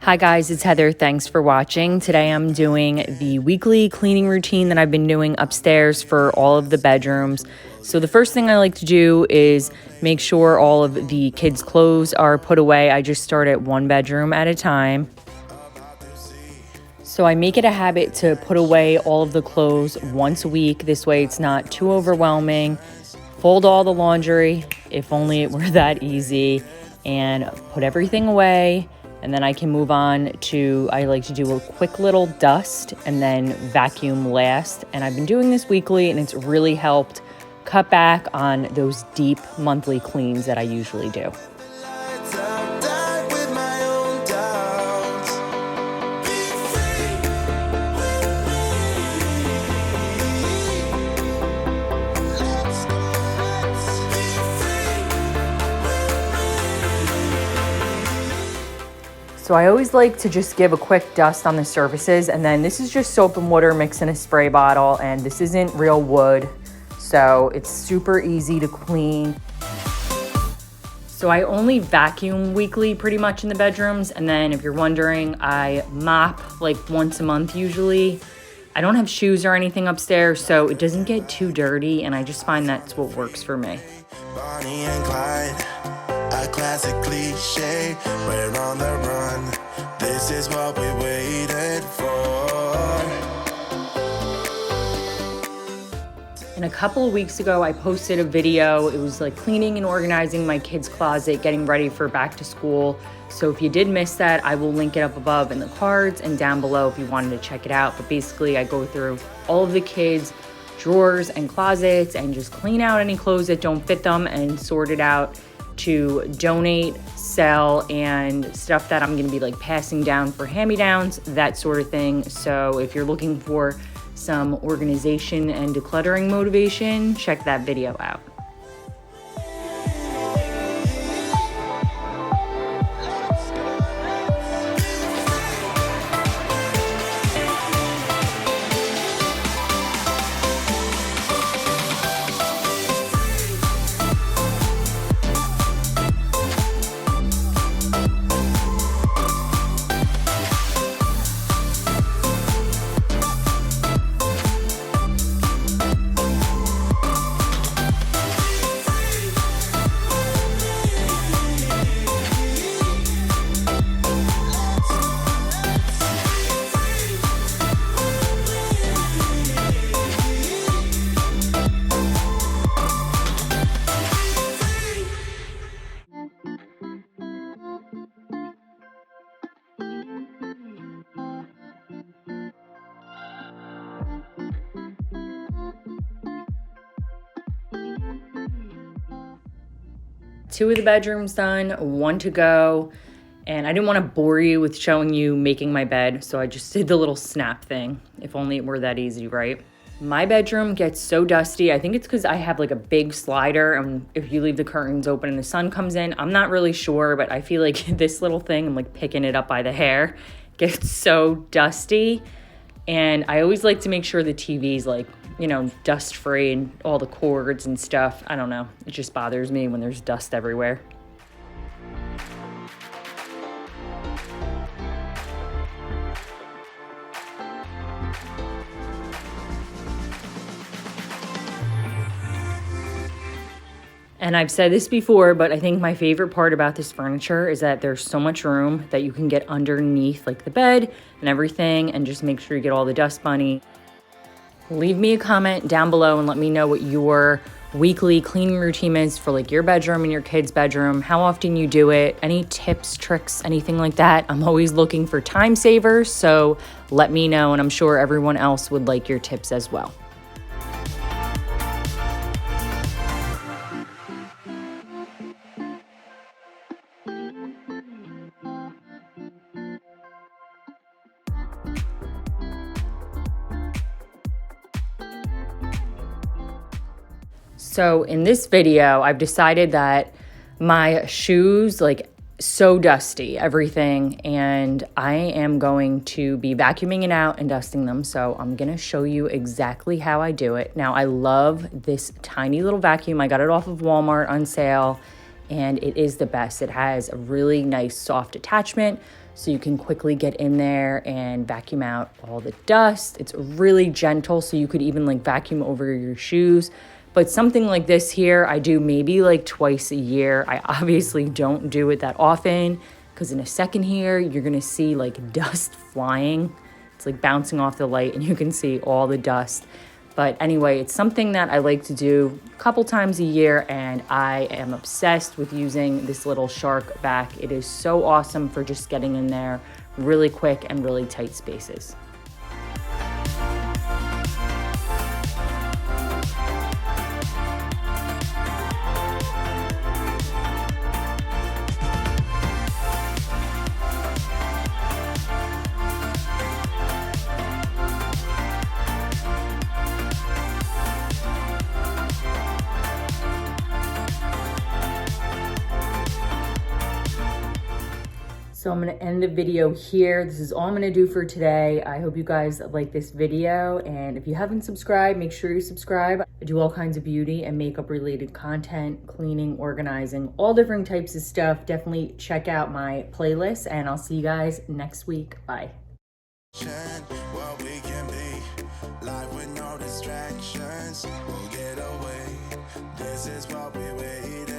Hi guys, it's Heather. Thanks for watching. Today I'm doing the weekly cleaning routine that I've been doing upstairs for all of the bedrooms. So the first thing I like to do is make sure all of the kids' clothes are put away. I just start at one bedroom at a time. So I make it a habit to put away all of the clothes once a week. This way it's not too overwhelming. Fold all the laundry, if only it were that easy, and put everything away. And then I can move on to, I like to do a quick little dust and then vacuum last. And I've been doing this weekly and it's really helped cut back on those deep monthly cleans that I usually do. So I always like to just give a quick dust on the surfaces, and then this is just soap and water mixed in a spray bottle, and this isn't real wood, so it's super easy to clean. So I only vacuum weekly pretty much in the bedrooms, and then if you're wondering, I mop like once a month usually. I don't have shoes or anything upstairs, so it doesn't get too dirty, and I just find that's what works for me. Bonnie and Clyde. A classic cliche, we're on the run. This is what we waited for. And a couple of weeks ago, I posted a video. It was like cleaning and organizing my kids' closet, getting ready for back to school. So if you did miss that, I will link it up above in the cards and down below if you wanted to check it out. But basically, I go through all of the kids' drawers and closets and just clean out any clothes that don't fit them and sort it out to donate, sell, and stuff that I'm gonna be like passing down for hand-me-downs, that sort of thing. So if you're looking for some organization and decluttering motivation, check that video out. Two of the bedrooms done, one to go. And I didn't want to bore you with showing you making my bed, so I just did the little snap thing. If only it were that easy, right? My bedroom gets so dusty. I think it's because I have like a big slider, and if you leave the curtains open and the sun comes in, I'm not really sure, but I feel like this little thing, I'm like picking it up by the hair, gets so dusty. And I always like to make sure the TV's like, you know, dust free and all the cords and stuff. I don't know. It just bothers me when there's dust everywhere. And I've said this before, but I think my favorite part about this furniture is that there's so much room that you can get underneath like the bed and everything and just make sure you get all the dust bunny. Leave me a comment down below and let me know what your weekly cleaning routine is for like your bedroom and your kids' bedroom, how often you do it, any tips, tricks, anything like that. I'm always looking for time savers, so let me know, and I'm sure everyone else would like your tips as well. So in this video, I've decided that my shoes, like so dusty, everything, and I am going to be vacuuming it out and dusting them. So I'm gonna show you exactly how I do it. Now, I love this tiny little vacuum. I got it off of Walmart on sale, and it is the best. It has a really nice soft attachment, so you can quickly get in there and vacuum out all the dust. It's really gentle, so you could even like vacuum over your shoes. But something like this here, I do maybe like twice a year. I obviously don't do it that often because in a second here, you're gonna see like dust flying. It's like bouncing off the light and you can see all the dust. But anyway, it's something that I like to do a couple times a year, and I am obsessed with using this little shark vac. It is so awesome for just getting in there really quick and really tight spaces. So I'm gonna end the video here. This is all I'm gonna do for today. I hope you guys like this video, and if you haven't subscribed, make sure you subscribe. I do all kinds of beauty and makeup related content, cleaning, organizing, all different types of stuff. Definitely check out my playlist, and I'll see you guys next week. Bye. What we can be, live with no distractions, we'll get away. This is what we waited.